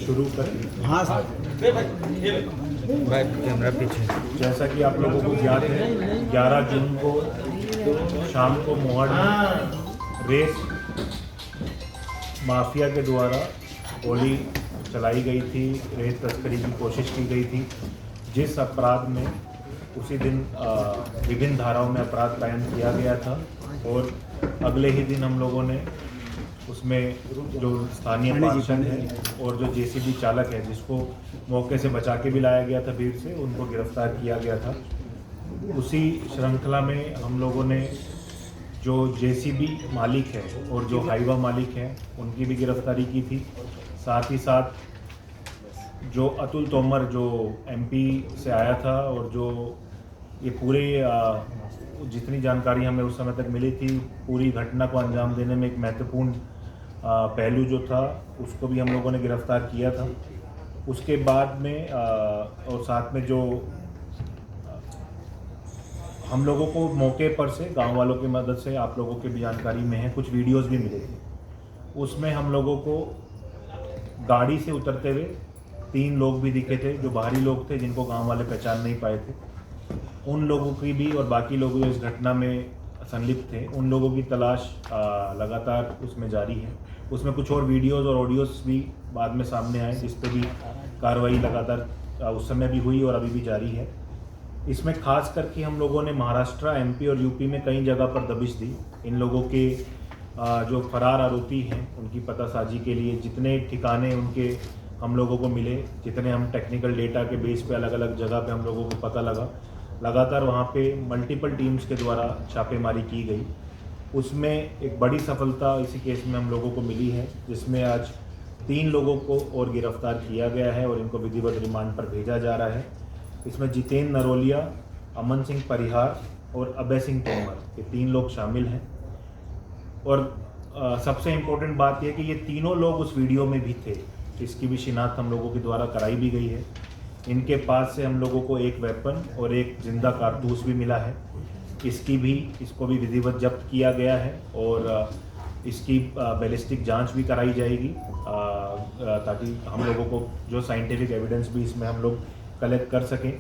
शुरू करें। हाँ साहब, कैमरा पीछे। जैसा कि आप लोगों को याद है, 11 जून को शाम को मोहाड़ में रेस माफिया के द्वारा गोली चलाई गई थी, रेत तस्करी की कोशिश की गई थी, जिस अपराध में उसी दिन विभिन्न धाराओं में अपराध कायम किया गया था। और अगले ही दिन हम लोगों ने उसमें जो स्थानीय पार्षद है और जो जेसीबी चालक है, जिसको मौके से बचा के भी लाया गया था भीड़ से, उनको गिरफ्तार किया गया था। उसी श्रृंखला में हम लोगों ने जो जेसीबी मालिक है और जो हाईवा मालिक है, उनकी भी गिरफ्तारी की थी। साथ ही साथ जो अतुल तोमर जो एमपी से आया था और जो ये पूरे जितनी जानकारी हमें उस समय तक मिली थी, पूरी घटना को अंजाम देने में एक महत्वपूर्ण पहलू जो था, उसको भी हम लोगों ने गिरफ्तार किया था। उसके बाद में और साथ में जो हम लोगों को मौके पर से गांव वालों की मदद से, आप लोगों के भी जानकारी में है, कुछ वीडियोस भी मिले थे। उसमें हम लोगों को गाड़ी से उतरते हुए 3 लोग भी दिखे थे, जो बाहरी लोग थे, जिनको गांव वाले पहचान नहीं पाए थे। उन लोगों की भी और बाकी लोग जो इस घटना में संलिप्त थे, उन लोगों की तलाश लगातार उसमें जारी है। उसमें कुछ और वीडियोस और ऑडियोस भी बाद में सामने आए, जिस पे भी कार्रवाई लगातार उस समय भी हुई और अभी भी जारी है। इसमें खास करके हम लोगों ने महाराष्ट्र, एमपी और यूपी में कई जगह पर दबिश दी। इन लोगों के जो फरार आरोपी हैं, उनकी पतासाजी के लिए जितने ठिकाने उनके हम लोगों को मिले, जितने हम टेक्निकल डेटा के बेस पे अलग अलग जगह पे हम लोगों को पता लगा, लगातार वहाँ पे मल्टीपल टीम्स के द्वारा छापेमारी की गई। उसमें एक बड़ी सफलता इसी केस में हम लोगों को मिली है, जिसमें आज 3 लोगों को और गिरफ्तार किया गया है और इनको विधिवत रिमांड पर भेजा जा रहा है। इसमें जितेंद्र नरोलिया, अमन सिंह परिहार और अभय सिंह तोमर, ये 3 लोग शामिल हैं। और सबसे इम्पोर्टेंट बात यह कि ये तीनों लोग उस वीडियो में भी थे, इसकी भी शिनाख्त हम लोगों के द्वारा कराई भी गई है। इनके पास से हम लोगों को एक वेपन और एक जिंदा कारतूस भी मिला है। इसको भी विधिवत जब्त किया गया है और इसकी बैलिस्टिक जांच भी कराई जाएगी, ताकि हम लोगों को जो साइंटिफिक एविडेंस भी इसमें हम लोग कलेक्ट कर सकें।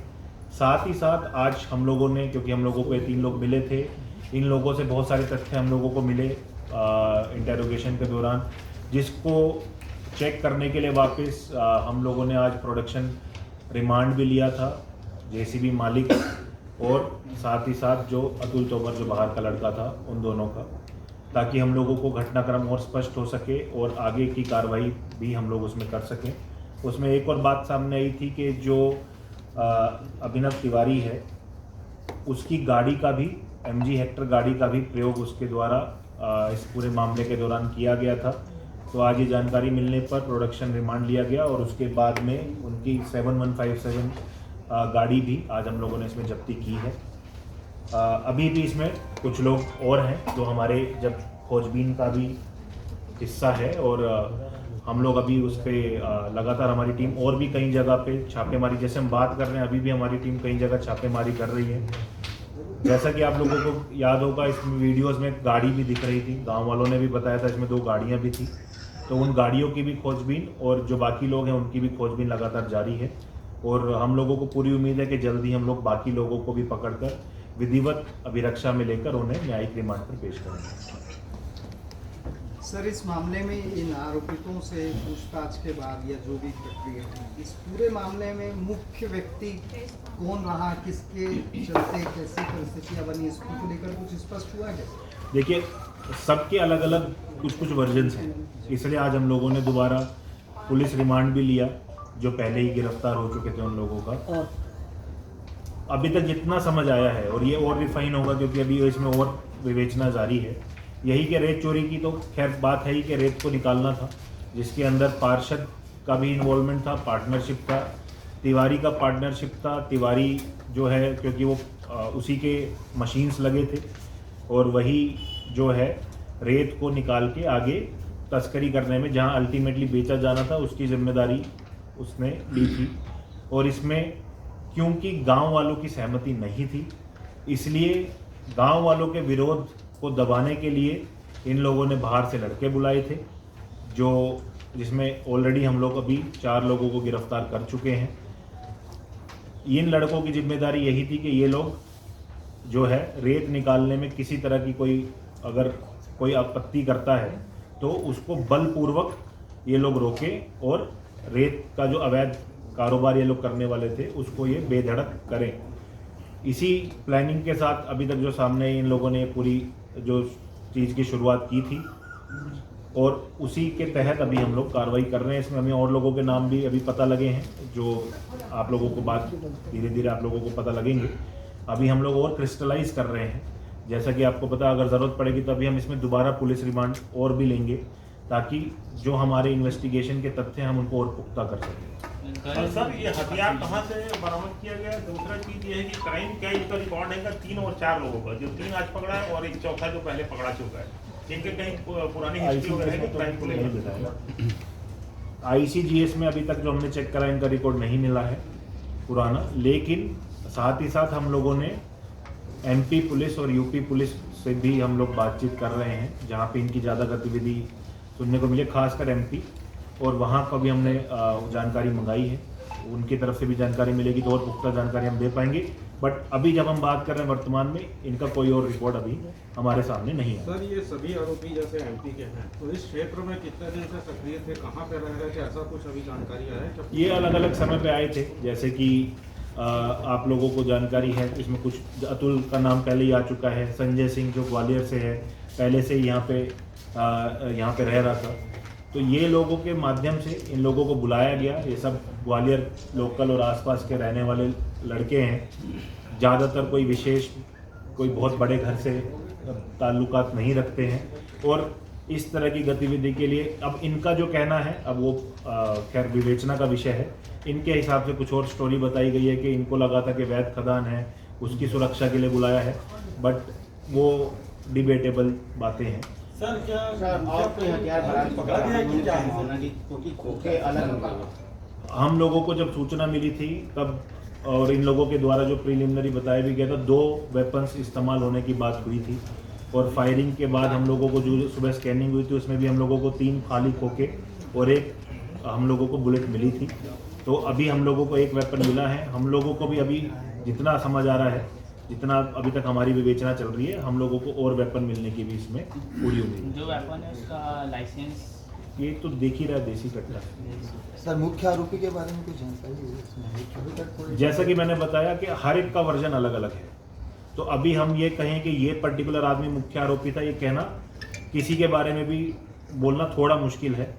साथ ही साथ आज हम लोगों ने, क्योंकि हम लोगों को ये 3 लोग मिले थे, इन लोगों से बहुत सारे तथ्य हम लोगों को मिले इंटेरोगेशन के दौरान, जिसको चेक करने के लिए वापस हम लोगों ने आज प्रोडक्शन रिमांड भी लिया था, जेसीबी मालिक और साथ ही साथ जो अतुल तोमर जो बाहर का लड़का था, उन दोनों का, ताकि हम लोगों को घटनाक्रम और स्पष्ट हो सके और आगे की कार्रवाई भी हम लोग उसमें कर सकें। उसमें एक और बात सामने आई थी कि जो अभिनव तिवारी है, उसकी गाड़ी का भी, MG हेक्टर गाड़ी का भी प्रयोग उसके द्वारा इस पूरे मामले के दौरान किया गया था। तो आज ये जानकारी मिलने पर प्रोडक्शन रिमांड लिया गया और उसके बाद में उनकी 7157 गाड़ी भी आज हम लोगों ने इसमें जब्ती की है। अभी भी इसमें कुछ लोग और हैं जो हमारे जब खोजबीन का भी हिस्सा है और हम लोग अभी उस पर लगातार हमारी टीम और भी कई जगह पे छापेमारी, जैसे हम बात कर रहे हैं, अभी भी हमारी टीम कई जगह छापेमारी कर रही है। जैसा कि आप लोगों को याद होगा, इसमें वीडियोस में गाड़ी भी दिख रही थी, गांव वालों ने भी बताया था इसमें 2 गाड़ियां भी थी। तो उन गाड़ियों की भी खोजबीन और जो बाकी लोग हैं उनकी भी खोजबीन लगातार जारी है और हम लोगों को पूरी उम्मीद है कि जल्द ही हम लोग बाकी लोगों को भी पकड़कर विधिवत अभिरक्षा में लेकर उन्हें न्यायिक रिमांड पर पेश करेंगे। सर, इस मामले में इन आरोपितों से पूछताछ के बाद या जो भी प्रक्रिया है, इस पूरे मामले में मुख्य व्यक्ति कौन रहा, किसके चलते कैसी परिस्थितियां बनी, इसको लेकर कुछ स्पष्ट हुआ है? देखिए, सबके अलग अलग कुछ वर्जन्स हैं, इसलिए आज हम लोगों ने दोबारा पुलिस रिमांड भी लिया, जो पहले ही गिरफ्तार हो चुके थे उन लोगों का। अभी तक जितना समझ आया है, और ये और रिफाइन होगा क्योंकि अभी इसमें और विवेचना जारी है, यही कि रेत चोरी की तो खैर बात है ही कि रेत को निकालना था, जिसके अंदर पार्षद का भी इन्वॉल्वमेंट था, पार्टनरशिप था, तिवारी का पार्टनरशिप था। तिवारी जो है, क्योंकि वो उसी के मशीन्स लगे थे और वही जो है रेत को निकाल के आगे तस्करी करने में, जहां अल्टीमेटली बेचा जाना था, उसकी जिम्मेदारी उसने ली थी। और इसमें क्योंकि गांव वालों की सहमति नहीं थी, इसलिए गांव वालों के विरोध को दबाने के लिए इन लोगों ने बाहर से लड़के बुलाए थे जो जिसमें ऑलरेडी हम लोग अभी 4 लोगों को गिरफ्तार कर चुके हैं। इन लड़कों की जिम्मेदारी यही थी कि ये लोग जो है रेत निकालने में किसी तरह की अगर कोई आपत्ति करता है तो उसको बलपूर्वक ये लोग रोके और रेत का जो अवैध कारोबार ये लोग करने वाले थे उसको ये बेधड़क करें। इसी प्लानिंग के साथ अभी तक जो सामने इन लोगों ने पूरी जो चीज़ की शुरुआत की थी और उसी के तहत अभी हम लोग कार्रवाई कर रहे हैं। इसमें हमें और लोगों के नाम भी अभी पता लगे हैं जो आप लोगों को बात धीरे धीरे आप लोगों को पता लगेंगे। अभी हम लोग और क्रिस्टलाइज कर रहे हैं, जैसा कि आपको पता अगर ज़रूरत पड़ेगी तो अभी हम इसमें दोबारा पुलिस रिमांड और भी लेंगे ताकि जो हमारे इन्वेस्टिगेशन के तथ्य हैं हम उनको और पुख्ता कर सकें। और सर ये हथियार कहाँ से बरामद किया गया? दूसरा चीज़ ये है कि क्राइम क्या इनका रिकॉर्ड है 3 और 4 लोगों का, जो 3 आज पकड़ा है और एक चौथा जो पहले पकड़ा चुका है। इनके कहीं पुरानी हिस्ट्री वगैरह है कि क्राइम को लेकर बताएगा। ICGS में अभी तक जो हमने चेक करा इनका रिकॉर्ड नहीं मिला है पुराना, लेकिन साथ ही साथ हम लोगों ने MP पुलिस और UP पुलिस से भी हम लोग बातचीत कर रहे हैं जहाँ पे इनकी ज़्यादा गतिविधि सुनने को मिले, खासकर MP, और वहाँ का भी हमने जानकारी मंगाई है। उनकी तरफ से भी जानकारी मिलेगी तो और पुख्ता जानकारी हम दे पाएंगे। बट अभी जब हम बात कर रहे हैं वर्तमान में इनका कोई और रिकॉर्ड अभी हमारे सामने नहीं है। सर ये सभी आरोपी जैसे MP के हैं तो इस क्षेत्र में कितने दिन से सक्रिय थे, कहाँ पे रह रहे थे, ऐसा कुछ अभी जानकारी है? ये अलग अलग समय पे आए थे, जैसे कि आप लोगों को जानकारी है इसमें कुछ अतुल का नाम पहले ही आ चुका है, संजय सिंह जो ग्वालियर से है पहले से यहाँ पे रह रहा था। तो ये लोगों के माध्यम से इन लोगों को बुलाया गया। ये सब ग्वालियर लोकल और आसपास के रहने वाले लड़के हैं, ज़्यादातर कोई बहुत बड़े घर से ताल्लुकात नहीं रखते हैं और इस तरह की गतिविधि के लिए अब इनका जो कहना है अब वो खैर विवेचना का विषय है। इनके हिसाब से कुछ और स्टोरी बताई गई है कि इनको लगा था कि वैध खदान है उसकी सुरक्षा के लिए बुलाया है, बट वो डिबेटेबल बातें हैं। सर क्या आपको हथियार बरामद पकड़ा गया कि क्या है क्योंकि खोखे अलग हैं? हम लोगों को जब सूचना मिली थी तब और इन लोगों के द्वारा जो प्रीलिमिनरी बताया भी गया था 2 वेपन्स इस्तेमाल होने की बात हुई थी और फायरिंग के बाद हम लोगों को जो सुबह स्कैनिंग हुई थी उसमें भी हम लोगों को 3 खाली खोखे और एक हम लोगों को बुलेट मिली थी। तो अभी हम लोगों को एक वेपन मिला है। हम लोगों को भी अभी जितना समझ आ रहा है, जितना अभी तक हमारी विवेचना चल रही है, हम लोगों को और वेपन मिलने की भी इसमें पूरी उम्मीद है। जो वेपन है उसका लाइसेंस ये तो देख ही रहा है, देसी कट्टा। सर मुख्य आरोपी के बारे में कुछ जानकारी है इसमें? अभी तक कोई जैसा कि मैंने बताया कि हर एक का वर्जन अलग अलग है, तो अभी हम ये कहें कि ये पर्टिकुलर आदमी मुख्य आरोपी था, ये कहना किसी के बारे में भी बोलना थोड़ा मुश्किल है।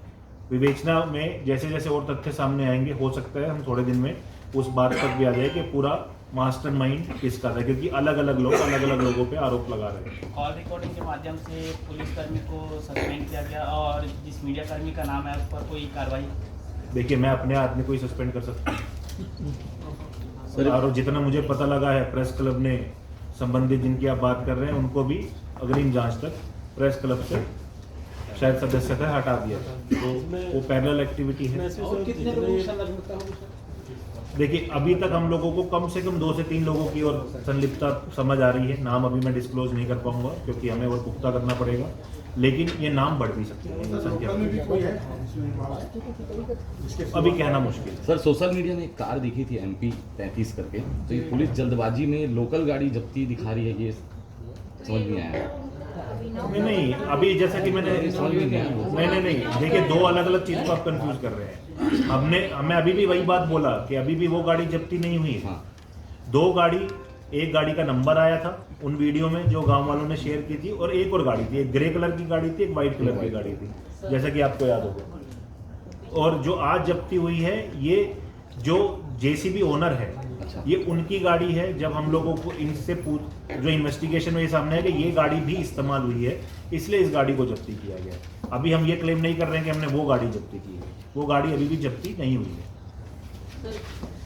विवेचना में जैसे जैसे और तथ्य सामने आएंगे हो सकता है हम थोड़े दिन में उस बात तक भी आ जाए कि पूरा मास्टरमाइंड किसका था, क्योंकि अलग अलग लोग अलग अलग लोगों पे आरोप लगा रहे हैं। कॉल रिकॉर्डिंग के माध्यम से पुलिसकर्मी को सस्पेंड किया गया और जिस मीडिया कर्मी का नाम है उस पर कोई कार्रवाई? देखिए मैं अपने आदमी को ही सस्पेंड कर सकता हूँ और जितना मुझे पता लगा है प्रेस क्लब ने संबंधित जिनकी आप बात कर रहे हैं उनको भी अग्रिम जांच तक प्रेस क्लब से शायद सदस्यता हटा दिया था, तो वो पैरेलल एक्टिविटी है। और कितने लोगों की संलग्नता होगी सर? देखिए अभी तक हम लोगों को कम से कम 2 से 3 लोगों की और संलिप्तता समझ आ रही है। नाम अभी मैं डिस्क्लोज नहीं कर पाऊंगा क्योंकि हमें और पुख्ता करना पड़ेगा, लेकिन ये नाम बढ़ भी सकते हैं संख्या अभी कहना मुश्किल है। सर सोशल मीडिया में एक कार दिखी थी MP 33 करके, तो ये पुलिस जल्दबाजी में लोकल गाड़ी जब्ती दिखा रही है, ये समझ नहीं आया। नहीं अभी जैसा कि मैंने नहीं देखिए 2 अलग अलग चीज़ को आप कंफ्यूज कर रहे हैं। हमें अभी भी वही बात बोला कि अभी भी वो गाड़ी जब्ती नहीं हुई है। 2 गाड़ी, एक गाड़ी का नंबर आया था उन वीडियो में जो गांव वालों ने शेयर की थी और एक और गाड़ी थी, एक ग्रे कलर की गाड़ी थी, एक वाइट कलर की गाड़ी थी, जैसा कि आपको याद होगा। और जो आज जब्ती हुई है ये जो JCB ओनर है ये उनकी गाड़ी है। जब हम लोगों को इनसे जो इन्वेस्टिगेशन में ये सामने है कि ये गाड़ी भी इस्तेमाल हुई है, इसलिए इस गाड़ी को जब्ती किया गया। अभी हम ये क्लेम नहीं कर रहे हैं कि हमने वो गाड़ी जब्ती की है, वो गाड़ी अभी भी जब्ती नहीं हुई है।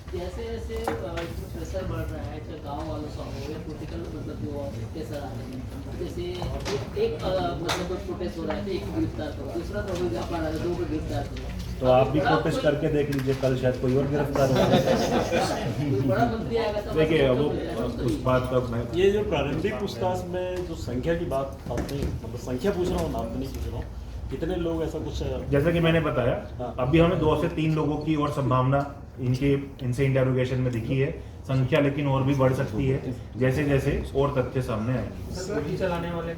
जैसे जैसे प्रेशर बढ़ रहा है चाहे गाँव वालों का हो या पोलिटिकल मतलब जो प्रेशर आ रहे हैं, जैसे एक मतलब कोई प्रोटेस्ट हो रहा है तो एक को गिरफ्तार करो, दूसरा तो हो जाता है 2 को गिरफ्तार करो, तो आप भी प्रोटेस्ट करके देख लीजिए, कल शायद कोई और गिरफ्तार हो। कोई बड़ा मंत्री आएगा तो देखिए वो उस बात का मैं ये जो प्रारंभिक पूछताछ में जो संख्या की बात नहीं, मतलब संख्या पूछ रहा हूँ, नाम तो नहीं पूछ रहा हूँ, कितने लोग ऐसा कुछ जैसा कि मैंने बताया, अभी हमें 2 से 3 लोगों की और संभावना इनसे इंटेरोगेशन में दिखी है। संख्या लेकिन और भी बढ़ सकती है जैसे जैसे और तथ्य सामने आएंगे। चलाने वाले